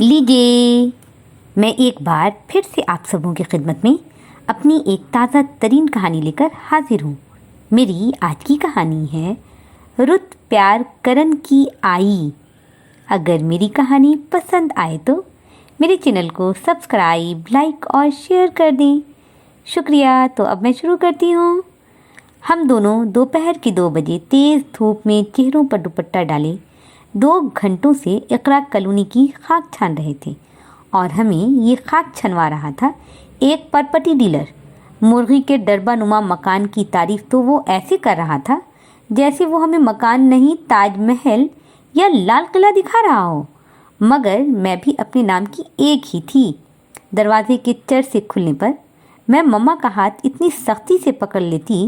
लीजिए, मैं एक बार फिर से आप सबों की खिदमत में अपनी एक ताज़ा तरीन कहानी लेकर हाजिर हूँ। मेरी आज की कहानी है रुत प्यार करन की आई। अगर मेरी कहानी पसंद आए तो मेरे चैनल को सब्सक्राइब, लाइक और शेयर कर दें। शुक्रिया। तो अब मैं शुरू करती हूँ। हम दोनों दोपहर के 2 बजे तेज़ धूप में चेहरों पर दुपट्टा डाले 2 घंटों से इकरा कॉलोनी की खाक छान रहे थे और हमें ये खाक छनवा रहा था एक परपटी डीलर। मुर्गी के डरबानुमा मकान की तारीफ तो वो ऐसे कर रहा था जैसे वो हमें मकान नहीं, ताजमहल या लाल किला दिखा रहा हो। मगर मैं भी अपने नाम की एक ही थी। दरवाजे के चर से खुलने पर मैं मम्मा का हाथ इतनी सख्ती से पकड़ लेती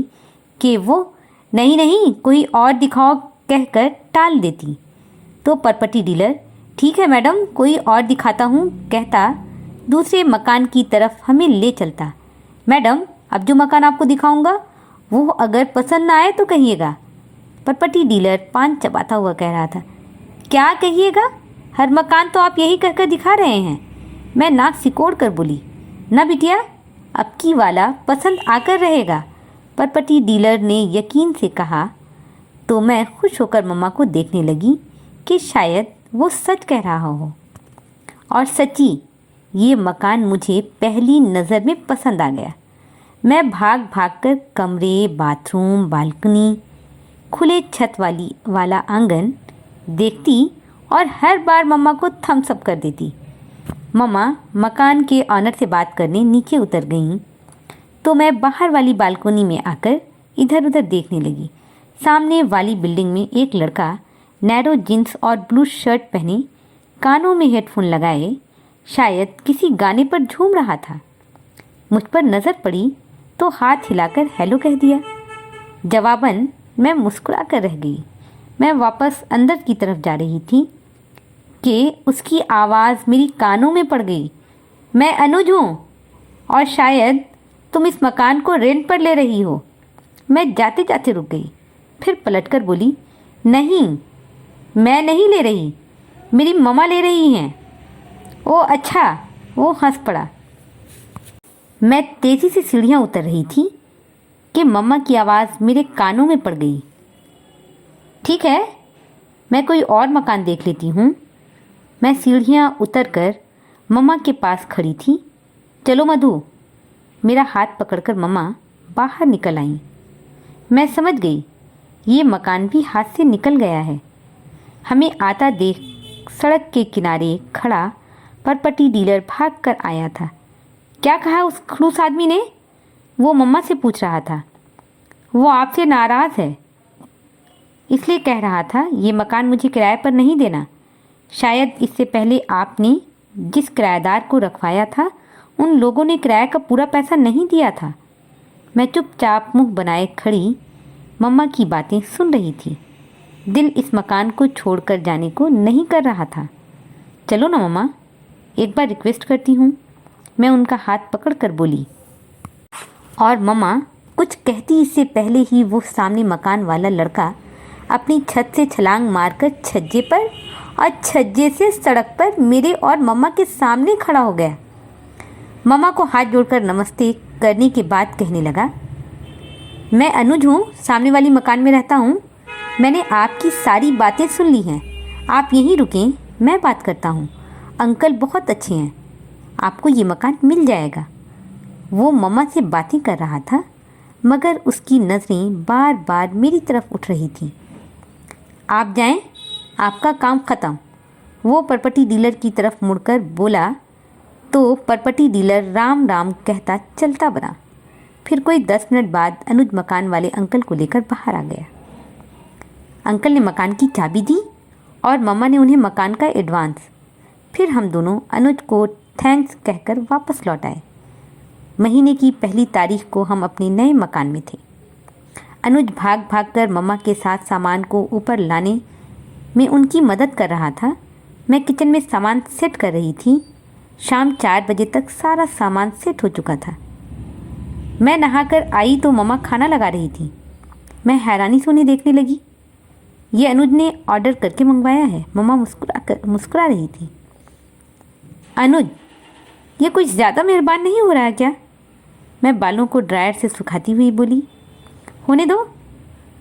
कि वो नहीं नहीं कोई और दिखाओ कहकर टाल देती। तो परपटी डीलर ठीक है मैडम, कोई और दिखाता हूँ कहता दूसरे मकान की तरफ हमें ले चलता। मैडम, अब जो मकान आपको दिखाऊंगा वो अगर पसंद ना आए तो कहिएगा। परपटी डीलर पान चबाता हुआ कह रहा था। क्या कहिएगा? हर मकान तो आप यही कहकर दिखा रहे हैं। मैं नाक सिकोड़ कर बोली। ना बिटिया, अब की वाला पसंद आकर रहेगा, परपटी डीलर ने यकीन से कहा। तो मैं खुश होकर मम्मा को देखने लगी कि शायद वो सच कह रहा हो। और सच्ची ये मकान मुझे पहली नज़र में पसंद आ गया। मैं भाग भाग कर कमरे, बाथरूम, बालकनी, खुले छत वाला आंगन देखती और हर बार मम्मा को थम्स अप कर देती। मम्मा मकान के ऑनर से बात करने नीचे उतर गईं तो मैं बाहर वाली बालकनी में आकर इधर उधर देखने लगी। सामने वाली बिल्डिंग में एक लड़का नैरो जीन्स और ब्लू शर्ट पहने, कानों में हेडफोन लगाए, शायद किसी गाने पर झूम रहा था। मुझ पर नज़र पड़ी तो हाथ हिलाकर हेलो कह दिया। जवाबन मैं मुस्कुरा कर रह गई। मैं वापस अंदर की तरफ जा रही थी कि उसकी आवाज़ मेरी कानों में पड़ गई। मैं अनुज हूँ और शायद तुम इस मकान को रेंट पर ले रही हो। मैं जाते जाते रुक गई, फिर पलटकर बोली, नहीं, मैं नहीं ले रही, मेरी मम्मा ले रही हैं। ओ अच्छा, वो हंस पड़ा। मैं तेज़ी से सीढ़ियाँ उतर रही थी कि मम्मा की आवाज़ मेरे कानों में पड़ गई। ठीक है, मैं कोई और मकान देख लेती हूँ। मैं सीढ़ियाँ उतरकर मम्मा के पास खड़ी थी। चलो मधु, मेरा हाथ पकड़कर मम्मा बाहर निकल आईं। मैं समझ गई ये मकान भी हाथ से निकल गया है। हमें आता देख सड़क के किनारे खड़ा परपटी डीलर भाग कर आया था। क्या कहा उस खड़ूस आदमी ने? वो मम्मा से पूछ रहा था। वो आपसे नाराज़ है, इसलिए कह रहा था ये मकान मुझे किराए पर नहीं देना। शायद इससे पहले आपने जिस किराएदार को रखवाया था उन लोगों ने किराए का पूरा पैसा नहीं दिया था। मैं चुपचाप मुंह बनाए खड़ी मम्मा की बातें सुन रही थी। दिल इस मकान को छोड़कर जाने को नहीं कर रहा था। चलो ना मम्मा, एक बार रिक्वेस्ट करती हूँ, मैं उनका हाथ पकड़कर बोली। और मम्मा कुछ कहती इससे पहले ही वो सामने मकान वाला लड़का अपनी छत से छलांग मारकर छज्जे पर और छज्जे से सड़क पर मेरे और मम्मा के सामने खड़ा हो गया। मम्मा को हाथ जोड़कर नमस्ते करने के बाद कहने लगा, मैं अनुज हूँ, सामने वाली मकान में रहता हूँ। मैंने आपकी सारी बातें सुन ली हैं। आप यहीं रुकें, मैं बात करता हूँ। अंकल बहुत अच्छे हैं, आपको ये मकान मिल जाएगा। वो मम्मा से बातें कर रहा था मगर उसकी नज़रें बार बार मेरी तरफ उठ रही थीं। आप जाएं, आपका काम ख़त्म। वो परपटी डीलर की तरफ मुड़कर बोला तो परपटी डीलर राम राम कहता चलता बना। फिर कोई 10 मिनट बाद अनुज मकान वाले अंकल को लेकर बाहर आ गया। अंकल ने मकान की चाबी दी और मम्मा ने उन्हें मकान का एडवांस। फिर हम दोनों अनुज को थैंक्स कहकर वापस लौट आए। महीने की पहली तारीख को हम अपने नए मकान में थे। अनुज भाग भाग कर मम्मा के साथ सामान को ऊपर लाने में उनकी मदद कर रहा था। मैं किचन में सामान सेट कर रही थी। शाम 4 बजे तक सारा सामान सेट हो चुका था। मैं नहाकर आई तो मम्मा खाना लगा रही थी। मैं हैरानी से उन्हें देखने लगी। ये अनुज ने ऑर्डर करके मंगवाया है, मम्मा मुस्कुरा रही थी। अनुज, ये कुछ ज़्यादा मेहरबान नहीं हो रहा है क्या? मैं बालों को ड्रायर से सुखाती हुई बोली। होने दो,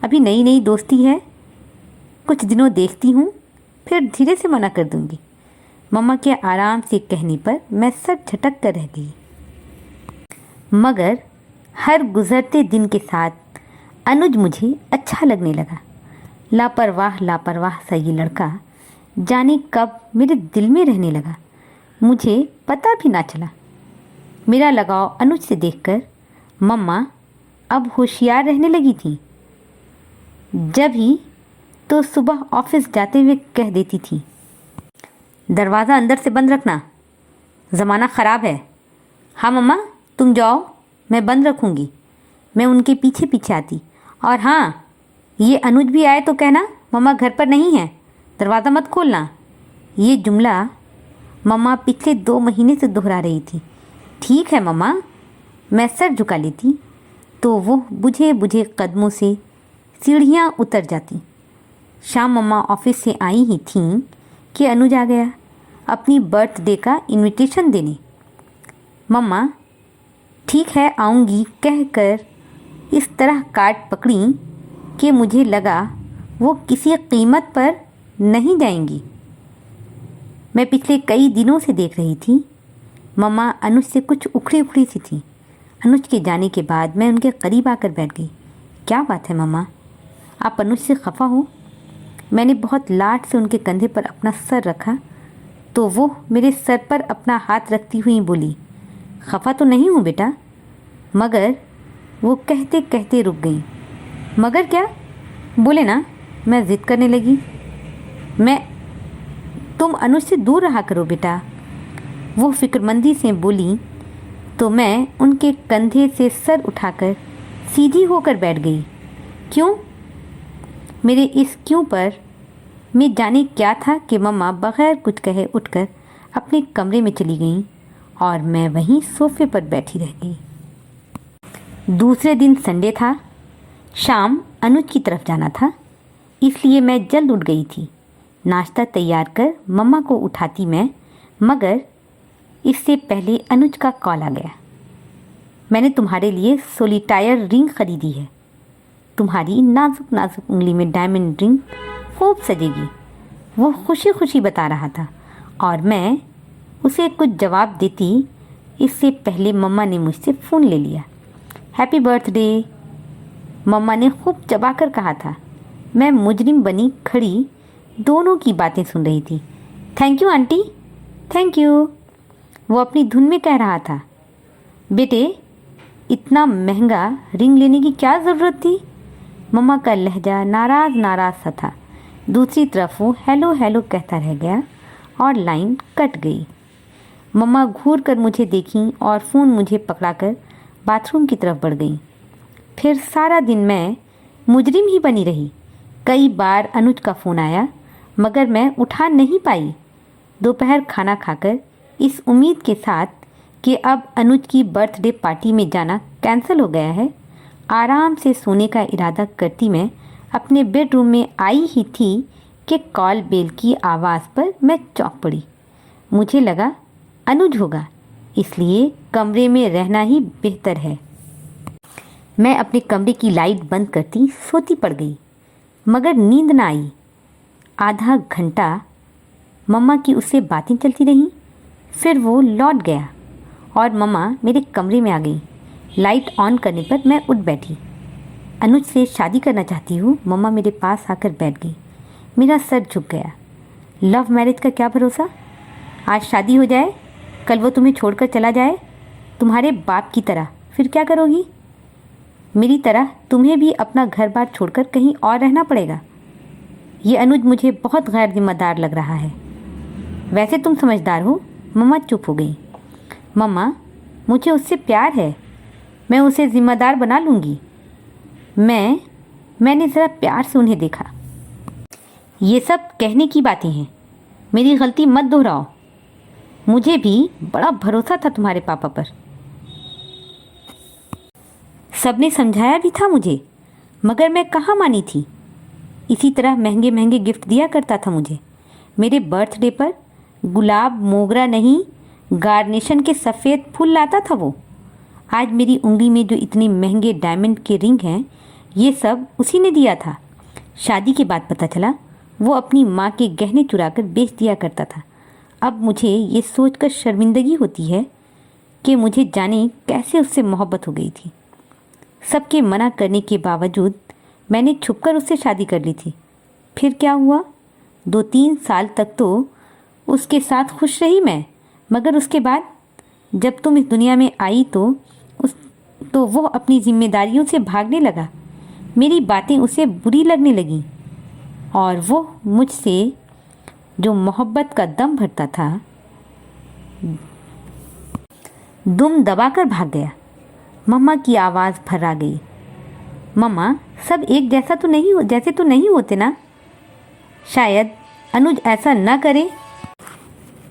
अभी नई नई दोस्ती है, कुछ दिनों देखती हूँ, फिर धीरे से मना कर दूँगी। मम्मा के आराम से कहने पर मैं सर झटक कर रह गई। मगर हर गुज़रते दिन के साथ अनुज मुझे अच्छा लगने लगा। लापरवाह लापरवाह सा ये लड़का जाने कब मेरे दिल में रहने लगा, मुझे पता भी ना चला। मेरा लगाव अनुज से देखकर मम्मा अब होशियार रहने लगी थी। जब ही तो सुबह ऑफिस जाते हुए कह देती थी, दरवाज़ा अंदर से बंद रखना, ज़माना ख़राब है। हाँ मम्मा, तुम जाओ, मैं बंद रखूँगी। मैं उनके पीछे पीछे आती, और हाँ, ये अनुज भी आए तो कहना मम्मा घर पर नहीं है, दरवाज़ा मत खोलना। ये जुमला मम्मा पिछले 2 महीने से दोहरा रही थी। ठीक है मम्मा, मैं सर झुका लेती तो वो बुझे बुझे कदमों से सीढ़ियाँ उतर जाती। शाम मम्मा ऑफिस से आई ही थीं कि अनुज आ गया अपनी बर्थडे का इनविटेशन देने। मम्मा ठीक है आऊँगी कहकर इस तरह कार्ड पकड़ी कि मुझे लगा वो किसी कीमत पर नहीं जाएंगी। मैं पिछले कई दिनों से देख रही थी मम्मा अनुज से कुछ उखड़ी उखड़ी सी थी। अनुज के जाने के बाद मैं उनके करीब आकर बैठ गई। क्या बात है मम्मा, आप अनुज से खफा हो? मैंने बहुत लाड से उनके कंधे पर अपना सर रखा तो वो मेरे सर पर अपना हाथ रखती हुई बोली, खफा तो नहीं हूँ बेटा। मगर वो कहते कहते रुक गई। मगर क्या? बोले ना। मैं ज़िद करने लगी। तुम अनुज से दूर रहा करो बेटा, वो फिक्रमंदी से बोली तो मैं उनके कंधे से सर उठाकर सीधी होकर बैठ गई। क्यों? मेरे इस क्यों पर मैं जाने क्या था कि मम्मा बग़ैर कुछ कहे उठकर अपने कमरे में चली गईं और मैं वहीं सोफे पर बैठी रह गई। दूसरे दिन संडे था। शाम अनुज की तरफ जाना था, इसलिए मैं जल्द उठ गई थी। नाश्ता तैयार कर मम्मा को उठाती मैं, मगर इससे पहले अनुज का कॉल आ गया। मैंने तुम्हारे लिए सोलिटायर रिंग खरीदी है। तुम्हारी नाजुक नाजुक उंगली में डायमंड रिंग खूब सजेगी, वो खुशी खुशी बता रहा था और मैं उसे कुछ जवाब देती इससे पहले मम्मा ने मुझसे फ़ोन ले लिया। हैप्पी बर्थडे, मम्मा ने खूब चबाकर कहा था। मैं मुजरिम बनी खड़ी दोनों की बातें सुन रही थी। Thank you aunty, thank you, वो अपनी धुन में कह रहा था। बेटे, इतना महंगा रिंग लेने की क्या ज़रूरत थी? मम्मा का लहजा नाराज़ नाराज़ सा था। दूसरी तरफ वो हेलो हेलो कहता रह गया और लाइन कट गई। मम्मा घूर कर मुझे देखीं और फ़ोन मुझे पकड़ाकर बाथरूम की तरफ बढ़ गई। फिर सारा दिन मैं मुजरिम ही बनी रही। कई बार अनुज का फ़ोन आया मगर मैं उठा नहीं पाई। दोपहर खाना खाकर इस उम्मीद के साथ कि अब अनुज की बर्थडे पार्टी में जाना कैंसिल हो गया है, आराम से सोने का इरादा करती मैं अपने बेडरूम में आई ही थी कि कॉल बेल की आवाज़ पर मैं चौंक पड़ी। मुझे लगा अनुज होगा, इसलिए कमरे में रहना ही बेहतर है। मैं अपने कमरे की लाइट बंद करती सोती पड़ गई, मगर नींद ना आई। आधा घंटा मम्मा की उससे बातें चलती रहीं, फिर वो लौट गया और मम्मा मेरे कमरे में आ गई। लाइट ऑन करने पर मैं उठ बैठी। अनुज से शादी करना चाहती हूँ, मम्मा मेरे पास आकर बैठ गई। मेरा सर झुक गया। लव मैरिज का क्या भरोसा? आज शादी हो जाए, कल वो तुम्हें छोड़कर चला जाए तुम्हारे बाप की तरह, फिर क्या करोगी? मेरी तरह तुम्हें भी अपना घर बार छोड़कर कहीं और रहना पड़ेगा। ये अनुज मुझे बहुत गैर जिम्मेदार लग रहा है। वैसे तुम समझदार हो। मम्मा चुप हो गई। मम्मा, मुझे उससे प्यार है, मैं उसे ज़िम्मेदार बना लूँगी। मैंने ज़रा प्यार से उन्हें देखा। ये सब कहने की बातें हैं, मेरी गलती मत दोहराओ। मुझे भी बड़ा भरोसा था तुम्हारे पापा पर, सबने समझाया भी था मुझे, मगर मैं कहाँ मानी थी। इसी तरह महंगे महंगे गिफ्ट दिया करता था मुझे। मेरे बर्थडे पर गुलाब मोगरा नहीं गार्नेशन के सफ़ेद फूल लाता था वो। आज मेरी उंगली में जो इतने महंगे डायमंड के रिंग हैं, ये सब उसी ने दिया था। शादी के बाद पता चला वो अपनी माँ के गहने चुराकर बेच दिया करता था। अब मुझे ये सोचकर शर्मिंदगी होती है कि मुझे जाने कैसे उससे मोहब्बत हो गई थी। सबके मना करने के बावजूद मैंने छुपकर उससे शादी कर ली थी। फिर क्या हुआ? 2-3 साल तक तो उसके साथ खुश रही मैं, मगर उसके बाद जब तुम इस दुनिया में आई तो वो अपनी जिम्मेदारियों से भागने लगा। मेरी बातें उसे बुरी लगने लगीं और वो मुझसे जो मोहब्बत का दम भरता था, दुम दबाकर भाग गया। मम्मा की आवाज़ भर्रा गई। मम्मा, सब एक जैसे तो नहीं होते ना? शायद अनुज ऐसा न करे।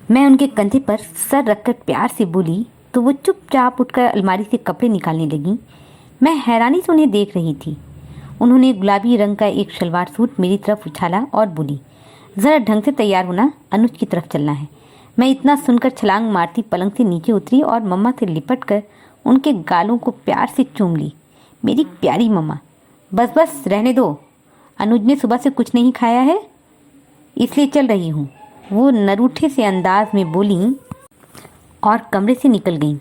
मैं उनके कंधे पर सर रखकर प्यार से बोली तो वो चुपचाप उठकर अलमारी से कपड़े निकालने लगी। मैं हैरानी से उन्हें देख रही थी। उन्होंने गुलाबी रंग का एक शलवार सूट मेरी तरफ उछाला और बोली, ज़रा ढंग से तैयार होना, अनुज की तरफ चलना है। मैं इतना सुनकर छलांग मारती पलंग से नीचे उतरी और मम्मा से लिपट कर उनके गालों को प्यार से चूम ली। मेरी प्यारी मम्मा, बस बस रहने दो। अनुज ने सुबह से कुछ नहीं खाया है, इसलिए चल रही हूँ, वो नरूठे से अंदाज में बोली और कमरे से निकल गईं।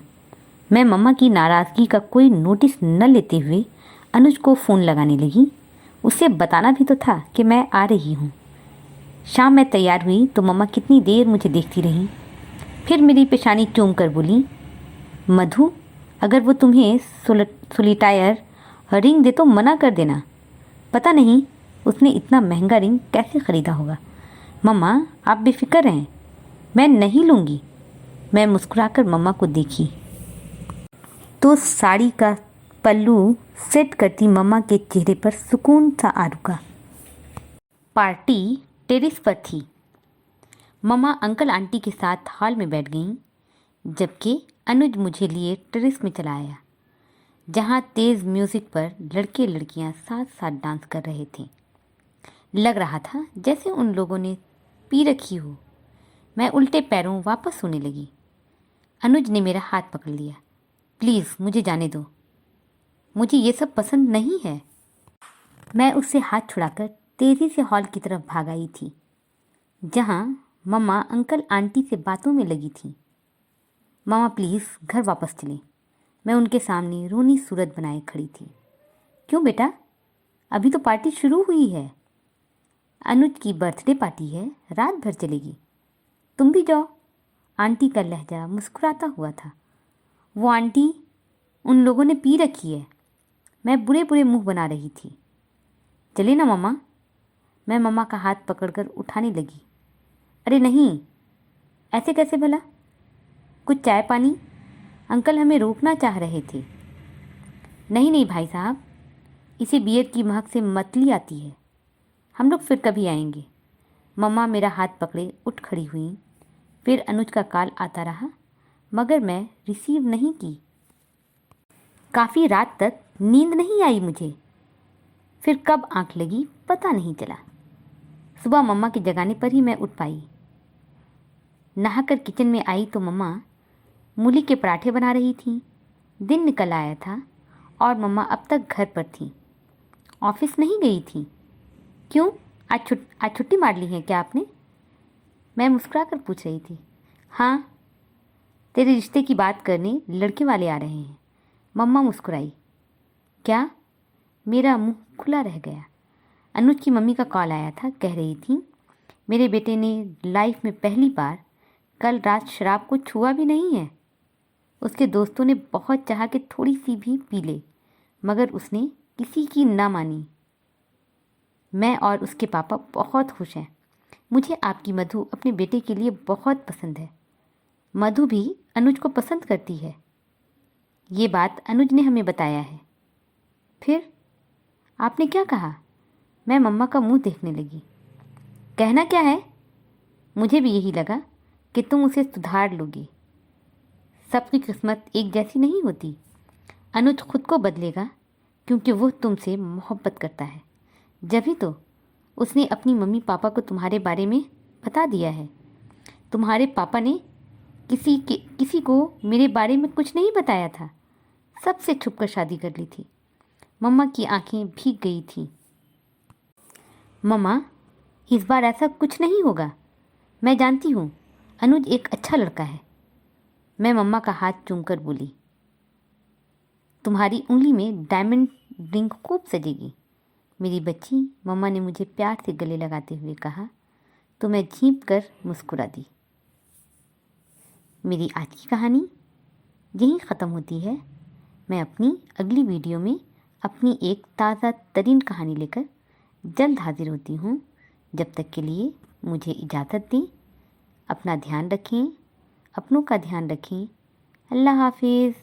मैं मम्मा की नाराज़गी का कोई नोटिस न लेते हुए अनुज को फ़ोन लगाने लगी। उसे बताना भी तो था कि मैं आ रही हूँ। शाम में तैयार हुई तो मम्मा कितनी देर मुझे देखती रही। फिर मेरी पेशानी चूम कर बोली, मधु, अगर वो तुम्हें सोलिटायर रिंग दे तो मना कर देना। पता नहीं उसने इतना महंगा रिंग कैसे ख़रीदा होगा। मम्मा, आप बेफिक्र रहें, मैं नहीं लूँगी। मैं मुस्कुराकर मम्मा को देखी तो साड़ी का पल्लू सेट करती मम्मा के चेहरे पर सुकून सा आ रुका। पार्टी टेरेस पर थी। मम्मा अंकल आंटी के साथ हॉल में बैठ गईं, जबकि अनुज मुझे लिए टेरेस में चला आया, जहाँ तेज़ म्यूज़िक पर लड़के लड़कियाँ साथ साथ डांस कर रहे थे। लग रहा था जैसे उन लोगों ने पी रखी हो। मैं उल्टे पैरों वापस सोने लगी। अनुज ने मेरा हाथ पकड़ लिया। प्लीज़ मुझे जाने दो, मुझे ये सब पसंद नहीं है। मैं उससे हाथ छुड़ाकर तेज़ी से हॉल की तरफ भाग आई थी, जहाँ मम्मा अंकल आंटी से बातों में लगी थी। मामा प्लीज़ घर वापस चलें। मैं उनके सामने रोनी सूरत बनाए खड़ी थी। क्यों बेटा, अभी तो पार्टी शुरू हुई है। अनुज की बर्थडे पार्टी है, रात भर चलेगी, तुम भी जाओ। आंटी का लहजा मुस्कुराता हुआ था। वो आंटी, उन लोगों ने पी रखी है। मैं बुरे बुरे मुंह बना रही थी। चले ना मम्मा। मैं मम्मा का हाथ पकड़कर उठाने लगी। अरे नहीं, ऐसे कैसे भला? कुछ चाय पानी? अंकल हमें रोकना चाह रहे थे। नहीं नहीं भाई साहब, इसे बियर की महक से मतली आती है। हम लोग फिर कभी आएंगे। मम्मा मेरा हाथ पकड़े उठ खड़ी हुई। फिर अनुज का कॉल आता रहा, मगर मैं रिसीव नहीं की। काफ़ी रात तक नींद नहीं आई मुझे। फिर कब आंख लगी पता नहीं चला। सुबह मम्मा के जगाने पर ही मैं उठ पाई। नहाकर किचन में आई तो मम्मा मूली के पराठे बना रही थीं। दिन निकल आया था और मम्मा अब तक घर पर थीं, ऑफिस नहीं गई थी। क्यों, आज छुट्टी मार ली है क्या आपने? मैं मुस्कुरा कर पूछ रही थी। हाँ, तेरे रिश्ते की बात करने लड़के वाले आ रहे हैं। मम्मा मुस्कुराई। क्या? मेरा मुंह खुला रह गया। अनुज की मम्मी का कॉल आया था। कह रही थी मेरे बेटे ने लाइफ में पहली बार कल रात शराब को छुआ भी नहीं है। उसके दोस्तों ने बहुत चाहा कि थोड़ी सी भी पी ले, मगर उसने किसी की ना मानी। मैं और उसके पापा बहुत खुश हैं। मुझे आपकी मधु अपने बेटे के लिए बहुत पसंद है। मधु भी अनुज को पसंद करती है। ये बात अनुज ने हमें बताया है। फिर आपने क्या कहा? मैं मम्मा का मुंह देखने लगी। कहना क्या है? मुझे भी यही लगा कि तुम उसे सुधार लोगी। सबकी किस्मत एक जैसी नहीं होती। अनुज खुद को बदलेगा क्योंकि वो तुमसे मोहब्बत करता है। जभी तो उसने अपनी मम्मी पापा को तुम्हारे बारे में बता दिया है। तुम्हारे पापा ने किसी को मेरे बारे में कुछ नहीं बताया था। सबसे छुपकर शादी कर ली थी। मम्मा की आंखें भीग गई थीं। मम्मा, इस बार ऐसा कुछ नहीं होगा। मैं जानती हूँ अनुज एक अच्छा लड़का है। मैं मम्मा का हाथ चूमकर बोली, तुम्हारी उंगली में डायमंड रिंग खूब सजेगी मेरी बच्ची, मम्मा ने मुझे प्यार से गले लगाते हुए कहा। तो मैं झींप कर मुस्कुरा दी। मेरी आज की कहानी यहीं ख़त्म होती है। मैं अपनी अगली वीडियो में अपनी एक ताज़ा तरीन कहानी लेकर जल्द हाजिर होती हूँ। जब तक के लिए मुझे इजाज़त दें। अपना ध्यान रखें, अपनों का ध्यान रखें। अल्लाह हाफिज़।